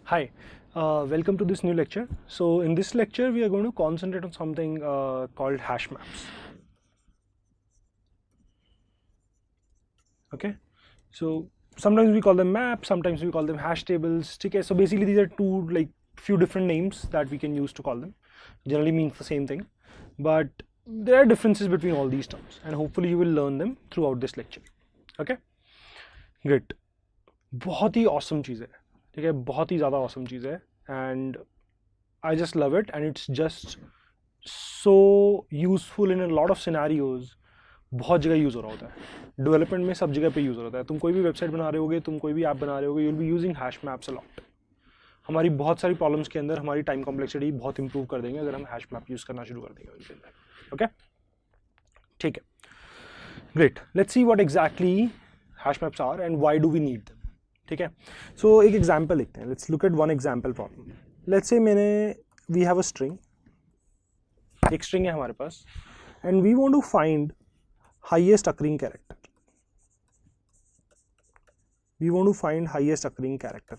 Hi, welcome to this new lecture. So in this lecture, we are going to concentrate on something called hash maps. Okay, so sometimes we call them maps, sometimes we call them hash tables. Okay, so basically these are two few different names that we can use to call them. Generally means the same thing, but there are differences between all these terms, and hopefully you will learn them throughout this lecture. Okay, great. बहुत ही awesome चीज़ है, ठीक है, बहुत ही ज़्यादा awesome चीज़ है, and I just love it, and it's just so useful in a lot of scenarios. बहुत जगह use हो रहा होता है, डेवलपमेंट में सब जगह पे यूज़ हो रहा है. तुम कोई भी वेबसाइट बना रहे होगे, तुम कोई भी ऐप बना रहे होगे, you will be using hash maps a lot. हमारी बहुत सारी प्रॉब्लम्स के अंदर हमारी टाइम कॉम्प्लेक्सिटी बहुत इंप्रूव कर देंगे अगर हम हैश मैप यूज़ करना शुरू कर देंगे उनके अंदर. ओके, ठीक है, great. Let's see what exactly hash maps are and why do we need them. ठीक है, सो एक एग्जाम्पल लिखते हैं. Let's look at one example problem. Let's say we have a string, एक स्ट्रिंग है हमारे पास, and we want to find highest occurring character. We want to find highest occurring character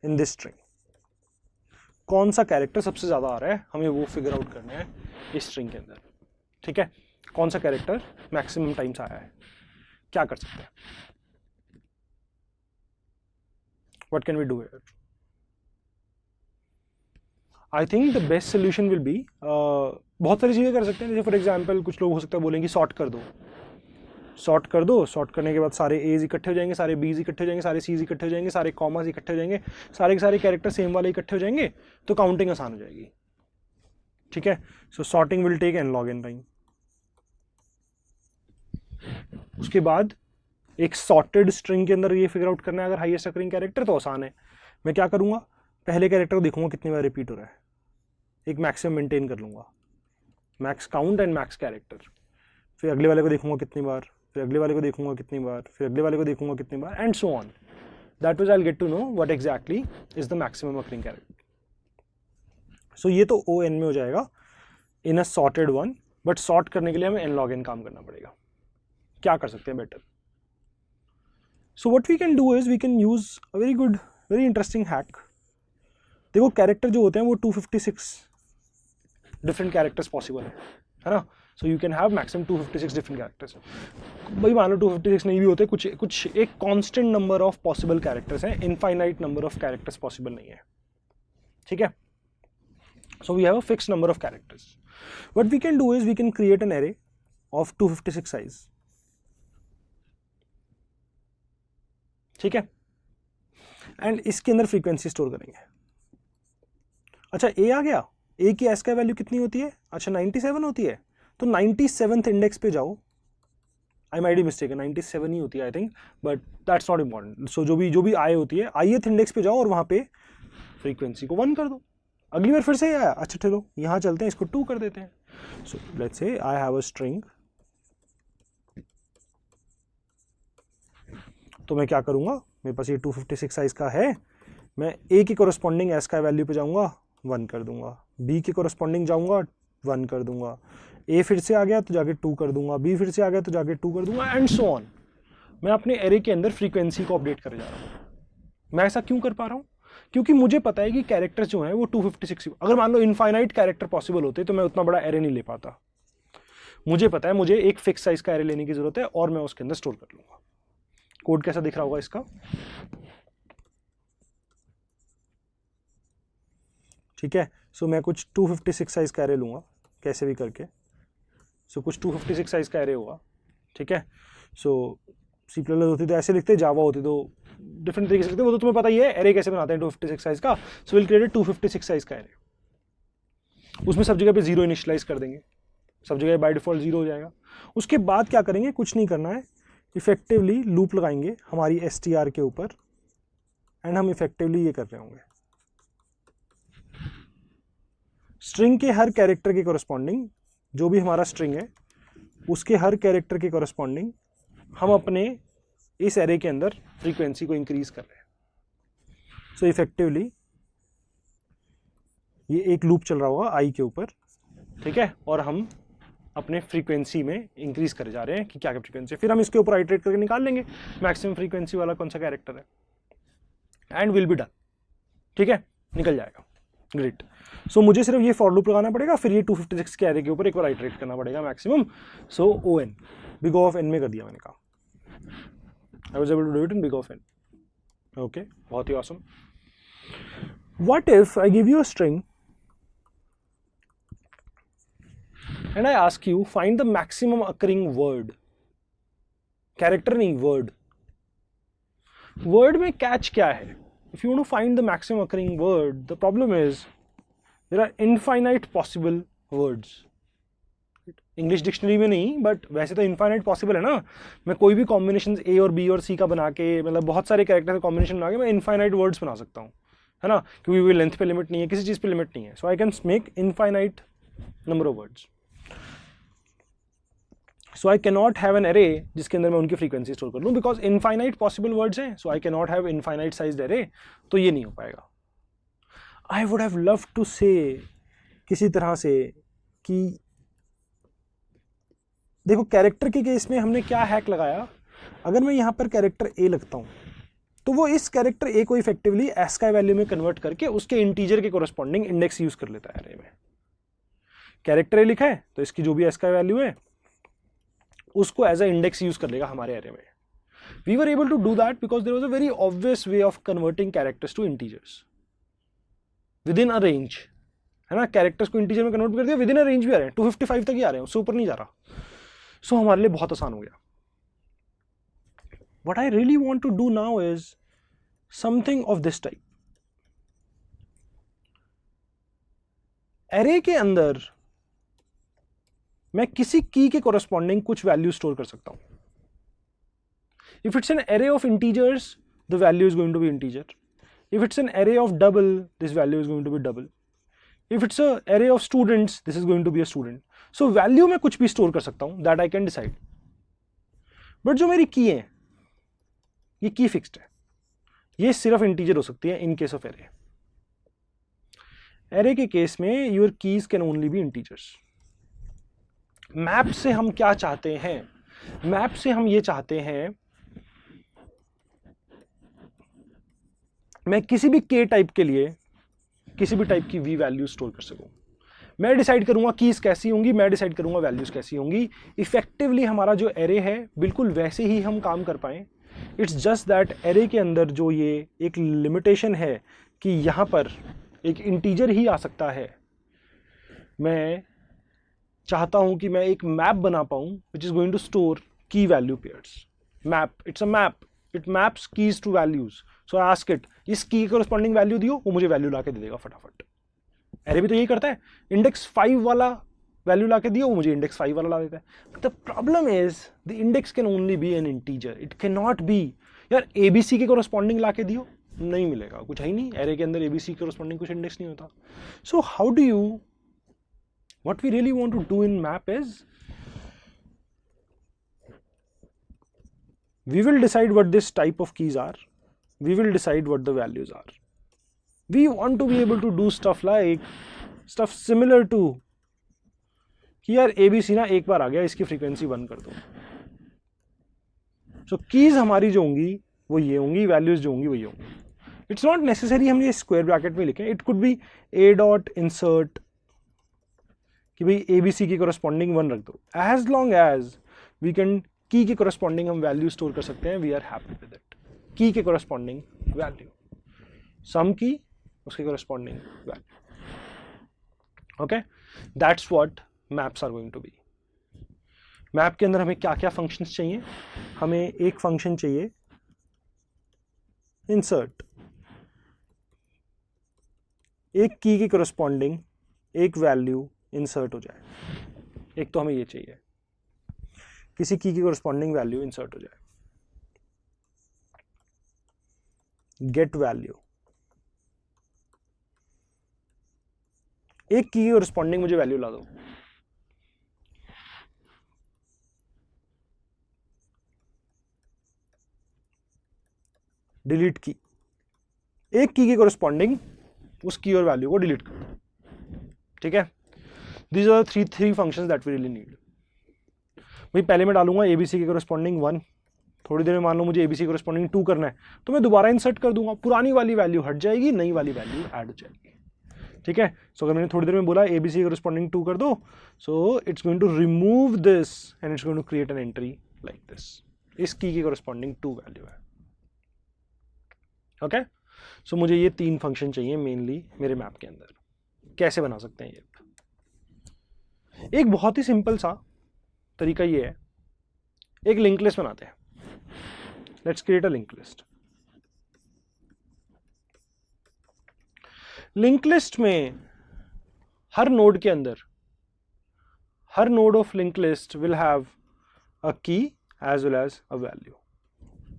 in this string. कौन सा character सबसे ज्यादा आ रहा है, हमें वो फिगर आउट करना है इस स्ट्रिंग के अंदर. ठीक है, कौन सा कैरेक्टर मैक्सिमम टाइम्स आया है. क्या कर सकते हैं? What can we do here? I think the best solution will be बहुत सारी चीज़ें कर सकते हैं. जैसे फॉर एग्जाम्पल कुछ लोग हो सकता है बोलेंगे सॉर्ट कर दो. सॉर्ट कर दो, सॉर्ट करने के बाद सारे एज इकट्ठे हो जाएंगे, सारे बीज इकट्ठे हो जाएंगे, सारे सीज इकट्ठे हो जाएंगे, सारे कॉमास इकट्ठे हो जाएंगे, सारे के सारे कैरेक्टर सेम वाले इकट्ठे हो जाएंगे, तो काउंटिंग आसान हो जाएगी. ठीक है, so sorting will take n log n time. उसके बाद एक सॉर्टेड स्ट्रिंग के अंदर ये फिगर आउट करना है अगर हाईएस्ट अकरिंग कैरेक्टर, तो आसान है. मैं क्या करूंगा, पहले कैरेक्टर को देखूंगा कितनी बार रिपीट हो रहा है, एक मैक्सिमम मेंटेन कर लूंगा, max count and max character. फिर अगले वाले को देखूंगा कितनी बार, फिर अगले वाले को देखूंगा कितनी बार, फिर अगले वाले को देखूंगा कितनी बार, and so on. That was I will get to know what exactly is the maximum occurring character. So ये तो O n में हो जाएगा in a sorted one, but sort करने के लिए हमें n log n काम करना पड़ेगा. क्या कर सकते हैं better? So what we can do is we can use a very good, very interesting hack. देखो कैरेक्टर जो होते हैं वो 256 डिफरेंट कैरेक्टर्स पॉसिबल है ना. So you can have maximum 256 different characters. भाई मान लो 256 नहीं भी होते, कुछ एक constant number of possible characters हैं, infinite number of characters possible नहीं है. ठीक है, so we have a fixed number of characters. What we can do is we can create an array of 256 size. ठीक है, एंड इसके अंदर frequency store करेंगे. अच्छा, ए आ गया, ए की एस का वैल्यू कितनी होती है? अच्छा 97 होती है. तो 97th इंडेक्स पे जाओ. आई माइट बी मिस्टेक, 97 ही होती है I think, but that's not important. So जो भी आई होती है, ith इंडेक्स पे जाओ और वहां पे फ्रीक्वेंसी को 1 कर दो. अगली बार फिर से आया, अच्छा चलो यहां चलते हैं, इसको 2 कर देते हैं. So let's say I have a string. तो मैं क्या करूंगा, मेरे पास ये 256 साइज का है, मैं ए की कोरस्पॉन्डिंग एस का वैल्यू पे जाऊंगा, 1 कर दूंगा. बी की कोरस्पॉन्डिंग जाऊंगा, 1 कर दूंगा. ए फिर से आ गया तो जाके 2 कर दूंगा, बी फिर से आ गया तो जाके 2 कर दूंगा, एंड सो ऑन. मैं अपने एरे के अंदर फ्रीक्वेंसी को अपडेट कर जा रहा हूँ. मैं ऐसा क्यों कर पा रहा हूँ? क्योंकि मुझे पता है कि कैरेक्टर्स जो हैं वो 256. अगर मान लो इनफाइनाइट कैरेक्टर पॉसिबल होते तो मैं उतना बड़ा एरे नहीं ले पाता. मुझे पता है मुझे एक फिक्स साइज का एरे लेने की जरूरत है और मैं उसके अंदर स्टोर कर लूंगा. कोड कैसा दिख रहा होगा इसका? ठीक है, सो मैं कुछ 256 साइज का एरे लूंगा कैसे भी करके. सो कुछ 256 साइज का एरे होगा. ठीक है, सो C++ होती तो ऐसे लिखते, जावा होती तो डिफरेंट तरीके से लिखते, वो तो तुम्हें पता ही है एरे कैसे बनाते हैं 256 साइज का. सो विल क्रिएट 256 साइज का एरे. उसमें सब जगह पे 0 इनिशियलाइज कर देंगे, सब जगह बाय डिफॉल्ट 0 हो जाएगा. उसके बाद क्या करेंगे, कुछ नहीं करना है, इफेक्टिवली लूप लगाएंगे हमारी str के ऊपर, एंड हम इफेक्टिवली ये कर रहे होंगे. स्ट्रिंग के हर कैरेक्टर के कोरस्पॉन्डिंग, जो भी हमारा स्ट्रिंग है उसके हर कैरेक्टर के कोरस्पॉन्डिंग हम अपने इस एरे के अंदर फ्रीक्वेंसी को इंक्रीज कर रहे हैं. सो इफेक्टिवली ये एक लूप चल रहा होगा आई के ऊपर. ठीक है, और हम अपने फ्रीक्वेंसी में इंक्रीज करे जा रहे हैं कि क्या क्या फ्रीक्वेंसी है. फिर हम इसके ऊपर आइटरेट करके निकाल लेंगे मैक्सिमम फ्रीक्वेंसी वाला कौन सा कैरेक्टर है, एंड विल बी डन. ठीक है, निकल जाएगा। ग्रेट। सो मुझे सिर्फ ये फॉर लूप लगाना पड़ेगा, फिर ये 256 के एरे के ऊपर एक बार आइटरेट करना पड़ेगा maximum. So O N, big of N में कर दिया मैंने कहा। I was able to do it in big of N. Okay, बहुत ही awesome. What if I give you a string and I ask you find the maximum occurring word, character नहीं word. Word में catch क्या है? If you want to find the maximum occurring word, the problem is there are infinite possible words. English dictionary में नहीं, but वैसे तो infinite possible है ना। मैं कोई भी कॉम्बिनेशन ए और बी और सी का बना के, मतलब बहुत सारे कैरेक्टर का कॉम्बिनेशन बना के मैं इनफाइनाइट वर्ड्स बना सकता हूँ, है ना, क्योंकि वो लेंथ पे लिमिट नहीं है, किसी चीज़ पे लिमिट नहीं है। So I can make infinite number of words. So I cannot have an array जिसके अंदर मैं उनकी फ्रीक्वेंसी स्टोर कर लूँ, बिकॉज इनफाइनाइट पॉसिबल वर्ड्स हैं। So I cannot have infinite sized array, तो ये नहीं हो पाएगा। I would have love to say किसी तरह से कि देखो कैरेक्टर के केस में हमने क्या हैक लगाया, अगर मैं यहाँ पर कैरेक्टर ए लगता हूँ तो वो इस कैरेक्टर ए को इफेक्टिवली एस का वैल्यू में कन्वर्ट करके उसके इंटीजर के कोरस्पॉन्डिंग इंडेक्स यूज कर लेता है एरे में। कैरेक्टर ए लिखा है तो इसकी जो भी एस का वैल्यू है उसको एज अ इंडेक्स यूज कर लेगा हमारे एरे में। We were able to do that because there was a very obvious way of converting characters to integers within a range, है ना। कैरेक्टर्स को इंटीजर में कन्वर्ट कर दिया, विद इन अ रेंज भी आ रहे हैं, 255 तक ही आ रहे हैं, उससे ऊपर नहीं जा रहा। सो हमारे लिए बहुत आसान हो गया। What I really want to do now is something of this type. Array के अंदर मैं किसी की के कोरस्पॉन्डिंग कुछ वैल्यू स्टोर कर सकता हूं। If it's an array of integers, the value is going to be integer. If it's an array of double, this value is going to be double. If it's a array of students, this is going to be a student. So value मैं कुछ भी store कर सकता हूं, that I can decide. But जो मेरी की है, ये की फिक्स्ड है, ये सिर्फ इंटीजर हो सकती है in case of array. Array के केस में your keys can only be integers. Map से हम क्या चाहते हैं? मैप से हम ये चाहते हैं मैं किसी भी के टाइप के लिए किसी भी टाइप की वी वैल्यू स्टोर कर सकूं। मैं डिसाइड करूंगा कीज कैसी होंगी, मैं डिसाइड करूंगा वैल्यूज कैसी होंगी। इफेक्टिवली हमारा जो एरे है बिल्कुल वैसे ही हम काम कर पाए। इट्स जस्ट दैट एरे के अंदर जो ये एक लिमिटेशन है कि यहां पर एक इंटीजर ही आ सकता है। मैं चाहता हूं कि मैं एक मैप बना पाऊं which is going to store key value pairs. Map, it's a map, it maps keys to values. So I ask it, इस की कोरस्पॉन्डिंग वैल्यू दियो, वो मुझे वैल्यू ला के दे देगा फटाफट। एरे भी तो यही करता है, इंडेक्स 5 वाला वैल्यू ला के दियो, वो मुझे इंडेक्स 5 वाला ला देता है। The problem is the index can only be an integer, it can not be यार एबीसी के कोरस्पॉन्डिंग ला के दियो, नहीं मिलेगा, कुछ है ही नहीं। एरे के अंदर एबीसी के कोरस्पॉन्डिंग कुछ इंडेक्स नहीं होता। So how do you, what we really want to do in map is we will decide what this type of keys are, we will decide what the values are. We want to be able to do stuff like stuff similar to कि यार ABC ना एक बार आ गया, इसकी frequency 1 कर दो। सो keys हमारी जो होंगी वो ये होंगी, वैल्यूज जो होंगी वही होंगी। इट्स नॉट नेसेसरी हम ये स्क्वायर ब्रैकेट में लिखें, it could be a dot insert कि भाई ABC की कोरस्पॉन्डिंग 1 रख दो। As long as we can key के कोरस्पॉन्डिंग हम वैल्यू स्टोर कर सकते हैं, we are happy with it. Key के कोरस्पॉन्डिंग वैल्यू, सम की उसके corresponding value. Okay, that's what maps are going to be. Map के अंदर हमें क्या क्या फंक्शंस चाहिए? हमें एक फंक्शन चाहिए इंसर्ट, एक की के कोरस्पॉन्डिंग एक वैल्यू इंसर्ट हो जाए। एक तो हमें ये चाहिए किसी की कोरस्पॉन्डिंग वैल्यू इंसर्ट हो जाए। गेट वैल्यू, एक की कोरस्पॉन्डिंग मुझे वैल्यू ला दो। डिलीट की, एक की कोरस्पॉन्डिंग उस की और वैल्यू को डिलीट कर दो। ठीक है, These are the three functions that we really need. भाई पहले मैं डालूंगा ABC के कोरस्पॉन्डिंग 1, थोड़ी देर में मान लो मुझे एबीसी कोरस्पॉन्डिंग 2 करना है, तो मैं दोबारा इंसर्ट कर दूंगा, पुरानी वाली वैल्यू हट जाएगी, नई वाली वैल्यू ऐड हो जाएगी। ठीक है, सो अगर मैंने थोड़ी देर में बोला एबीसी कोरस्पॉन्डिंग 2 कर दो, so it's going to remove this and it's going to create an entry like this. इस की कोरस्पॉन्डिंग 2 वैल्यू है। ओके, सो मुझे ये 3 फंक्शन चाहिए मेनली मेरे मैप के अंदर। कैसे बना सकते हैं ये? एक बहुत ही सिंपल सा तरीका ये है, एक लिंक लिस्ट बनाते हैं। Let's create a link list. Link list में हर नोड के अंदर, हर node of link list will have a key as well as a value.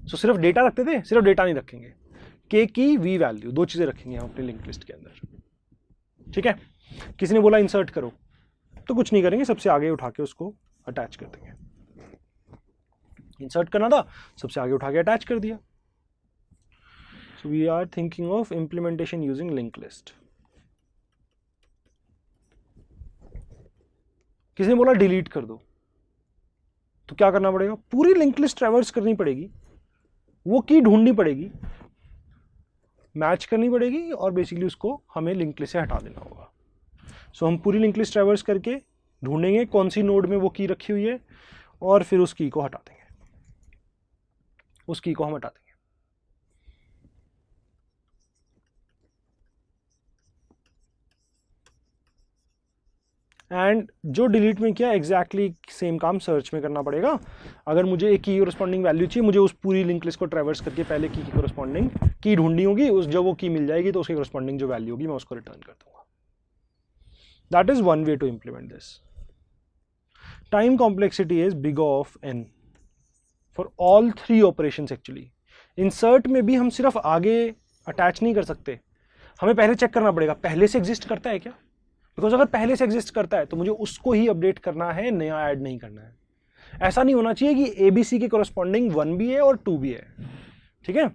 So सिर्फ डेटा रखते थे, सिर्फ डेटा नहीं रखेंगे, के की वी वैल्यू, 2 चीजें रखेंगे हम अपनी लिंक लिस्ट के अंदर। ठीक है, किसी ने बोला इंसर्ट करो, तो कुछ नहीं करेंगे, सबसे आगे उठा के उसको अटैच कर देंगे। इंसर्ट करना था, सबसे आगे उठा के अटैच कर दिया। So we are thinking of implementation using link list. किसी ने बोला डिलीट कर दो, तो क्या करना पड़ेगा? पूरी लिंक लिस्ट ट्रैवर्स करनी पड़ेगी, वो की ढूंढनी पड़ेगी, मैच करनी पड़ेगी, और बेसिकली उसको हमें लिंक लिस्ट से हटा देना होगा। सो हम पूरी लिंक लिस्ट ट्रैवर्स करके ढूंढेंगे कौन सी नोड में वो की रखी हुई है, और फिर उस की को हटा देंगे, उस की को हम हटा देंगे। एंड जो डिलीट में किया एग्जैक्टली सेम काम सर्च में करना पड़ेगा। अगर मुझे एक की कोरस्पॉन्डिंग वैल्यू चाहिए, मुझे उस पूरी लिंक लिस्ट को ट्रैवर्स करके पहले की कोरस्पॉन्डिंग की ढूंढनी होगी, उस जब वो की मिल जाएगी तो उसकी कोरस्पॉन्डिंग जो वैल्यू होगी मैं उसको रिटर्न कर दूंगा। That is one way to implement this. Time complexity is big of n for all 3 operations. Actually insert में भी हम सिर्फ आगे अटैच नहीं कर सकते, हमें पहले चेक करना पड़ेगा पहले से एग्जिस्ट करता है क्या, बिकॉज अगर पहले से एग्जिस्ट करता है तो मुझे उसको ही अपडेट करना है, नया ऐड नहीं करना है। ऐसा नहीं होना चाहिए कि एबीसी के कोरस्पॉन्डिंग 1 भी है और 2 भी है। ठीक है,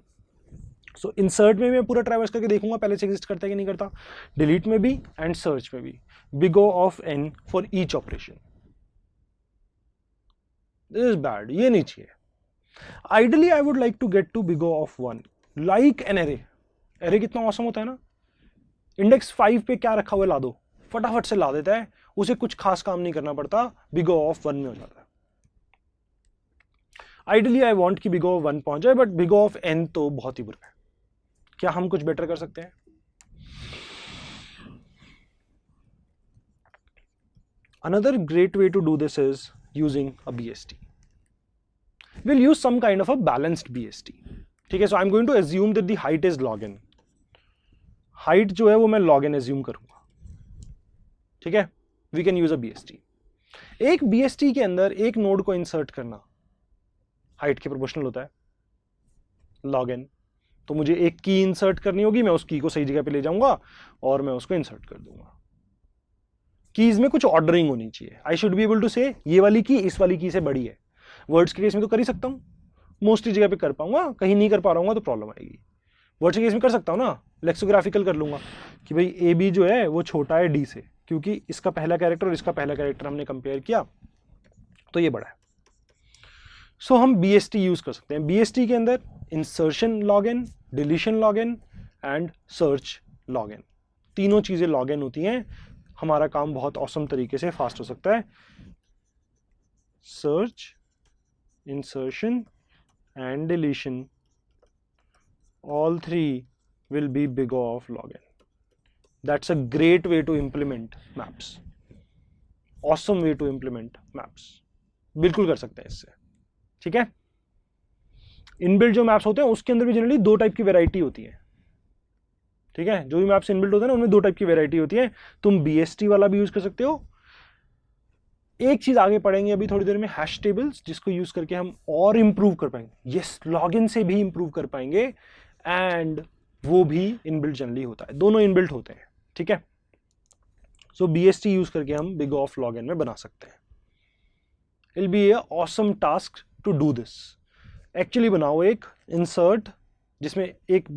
सो इंसर्ट में मैं पूरा ट्रैवर्स करके देखूंगा पहले से एग्जिस्ट करता है कि नहीं करता, डिलीट में भी एंड सर्च में भी। Big O of n for each operation. This is bad, ये नहीं चाहिए। Ideally I would like to get to big O of 1 like an array. Array कितना औसम होता है ना, इंडेक्स 5 पे क्या रखा हुआ ला दो, फटाफट से ला देता है, उसे कुछ खास काम नहीं करना पड़ता, बिग O ऑफ 1 में हो जाता है। आइडियली आई वांट कि बिग O ऑफ 1 पहुंच जाए, but big O of n तो बहुत ही बुरा है। क्या हम कुछ बेटर कर सकते हैं? Another great way to do this is using a BST. We'll use some kind of a balanced BST. ठीक है, so I'm going to assume that the height is log n. Height जो है वो मैं log n assume करूंगा। ठीक है, we can use a BST. एक BST के अंदर एक नोड को इंसर्ट करना हाइट के प्रोपोर्शनल होता है, log n। तो मुझे एक की इंसर्ट करनी होगी, मैं उस की को सही जगह पे ले जाऊंगा और मैं उसको इंसर्ट कर दूंगा। कीज में कुछ ऑर्डरिंग होनी चाहिए। I should be able to say ये वाली की इस वाली की से बड़ी है। वर्ड्स के केस में तो कर ही सकता हूँ, मोस्टली जगह पे कर पाऊंगा, कहीं नहीं कर पा रहा हूँ तो प्रॉब्लम आएगी। वर्ड्स के केस में कर सकता हूँ ना, लेक्सोग्राफिकल कर लूंगा कि भाई ए बी जो है वो छोटा है डी से, क्योंकि इसका पहला कैरेक्टर और इसका पहला कैरेक्टर हमने कंपेयर किया तो ये बड़ा है। सो हम BST यूज कर सकते हैं। BST के अंदर insertion log n, deletion log n and search log n, तीनों चीजें log n होती हैं। हमारा काम बहुत औसम तरीके से फास्ट हो सकता है। Search, insertion and deletion, all 3 will be big O of log n. That's a great way to implement maps. Awesome way to implement maps. बिल्कुल कर सकते हैं इससे। ठीक है, इनबिल्ट जो मैप्स होते हैं उसके अंदर भी जनरली 2 टाइप की वैरायटी होती है। ठीक है, जो भी मैप्स इनबिल्ट होते हैं ना उनमें 2 टाइप की वैरायटी होती है। तुम BST वाला भी यूज कर सकते हो। एक चीज आगे पढ़ेंगे अभी थोड़ी देर में, हैश टेबल्स, जिसको यूज करके हम और इंप्रूव कर पाएंगे। यस, लॉगिन से भी इंप्रूव कर पाएंगे एंड वो भी इनबिल्ट जनरली होता है, दोनों इनबिल्ट होते हैं। ठीक है, सो BST यूज करके हम बिग ऑफ log n में बना सकते हैं। It be a awesome task to do this. Actually बनाओ एक इंसर्ट जिसमें एक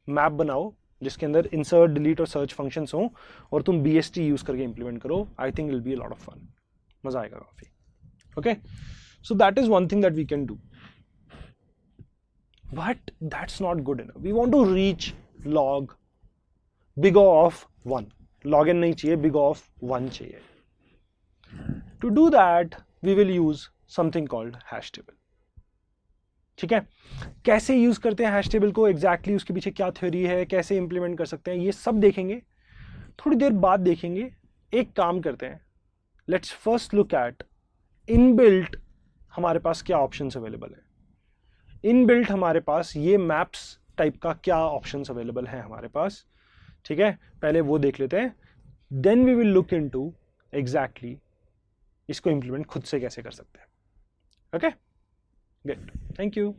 मैप बनाओ जिसके अंदर इंसर्ट, डिलीट और सर्च फंक्शंस हों और तुम BST यूज करके इंप्लीमेंट करो। I think it will be a lot of fun, मजा आएगा काफी। Okay, so that is one thing that we can do. But that's not good enough. We want to reach log big O of 1. log n नहीं चाहिए, big O of 1 चाहिए. To do that we will use something called hash table. ठीक है, कैसे use करते हैं hash table को, exactly उसके पीछे क्या थ्योरी है, कैसे इंप्लीमेंट कर सकते हैं, ये सब देखेंगे, थोड़ी देर बाद देखेंगे. एक काम करते हैं, let's first look at inbuilt हमारे पास क्या ऑप्शंस अवेलेबल है. इनबिल्ट हमारे पास ये मैप्स टाइप का क्या ऑप्शंस अवेलेबल है हमारे पास. ठीक है, पहले वो देख लेते हैं, then we will look into exactly इसको इंप्लीमेंट खुद से कैसे कर सकते हैं. Okay, good, thank you.